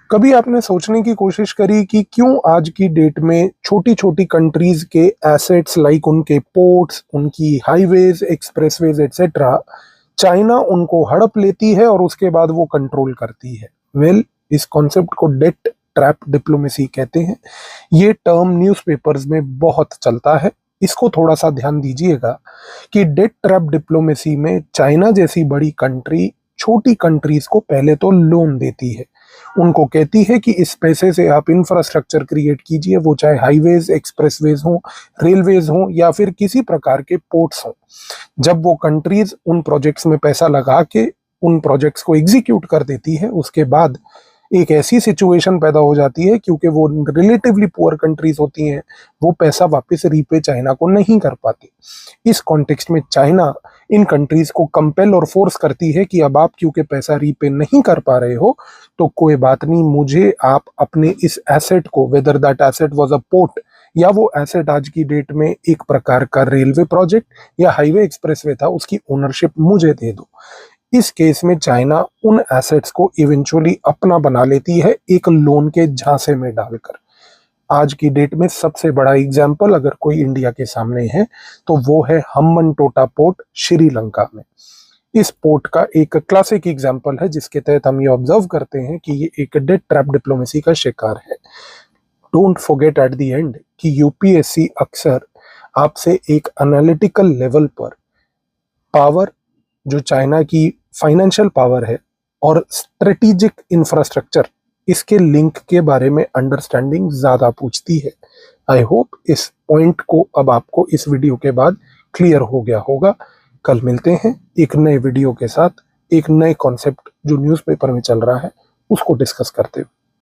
कभी आपने सोचने की कोशिश करी कि क्यों आज की डेट में छोटी छोटी कंट्रीज के एसेट्स लाइक उनके पोर्ट्स, उनकी हाईवेज, एक्सप्रेसवेज एक्सेट्रा, चाइना उनको हड़प लेती है और उसके बाद वो कंट्रोल करती है? इस कॉन्सेप्ट को डेट ट्रैप डिप्लोमेसी कहते हैं। ये टर्म न्यूज़पेपर्स में बहुत चलता है। इसको थोड़ा सा ध्यान दीजिएगा कि डेट ट्रैप डिप्लोमेसी में चाइना जैसी बड़ी कंट्री छोटी कंट्रीज को पहले तो लोन देती है। उनको कहती है कि इस पैसे से आप इंफ्रास्ट्रक्चर क्रिएट कीजिए, वो चाहे हाईवेज, एक्सप्रेसवेज हो, रेलवेज हो या फिर किसी प्रकार के पोर्ट्स हो। जब वो कंट्रीज उन प्रोजेक्ट्स में पैसा लगा के उन प्रोजेक्ट्स को एग्जीक्यूट कर देती है, उसके बाद एक ऐसी सिचुएशन पैदा हो जाती है, क्योंकि वो रिलेटिवली पुअर कंट्रीज होती हैं, वो पैसा वापस रीपे चाइना को नहीं कर पाती। इस कॉन्टेक्स्ट में चाइना इन कंट्रीज को कंपेल और फोर्स करती है कि अब आप क्योंकि पैसा रीपे नहीं कर पा रहे हो, तो कोई बात नहीं, मुझे आप अपने इस एसेट को, whether that asset was a port या वो एसेट आज की डेट में एक प्रकार का रेलवे प्रोजेक्ट या हाईवे एक्सप्रेसवे था, उसकी ओनरशिप मुझे दे दो। इस केस में चाइना उन एसेट्स को इवेंचुअली अपना बना लेती है, एक लोन के झांसे में डालकर। आज की डेट में सबसे बड़ा एग्जाम्पल अगर कोई इंडिया के सामने है तो वो है हम्बनटोटा पोर्ट श्रीलंका में। इस पोर्ट का एक क्लासिक एग्जाम्पल है, जिसके तहत हम ये ऑब्जर्व करते हैं कि ये एक डेट ट्रैप डिप्लोमेसी का शिकार है। Don't forget at the end कि यूपीएससी अक्सर आपसे एक एनालिटिकल लेवल पर पावर, जो चाइना की फाइनेंशियल पावर है, और स्ट्रेटेजिक इंफ्रास्ट्रक्चर, इसके लिंक के बारे में अंडरस्टैंडिंग ज्यादा पूछती है। आई होप इस पॉइंट को अब आपको इस वीडियो के बाद क्लियर हो गया होगा। कल मिलते हैं एक नए वीडियो के साथ, एक नए कॉन्सेप्ट जो न्यूज़पेपर में चल रहा है उसको डिस्कस करते हुए।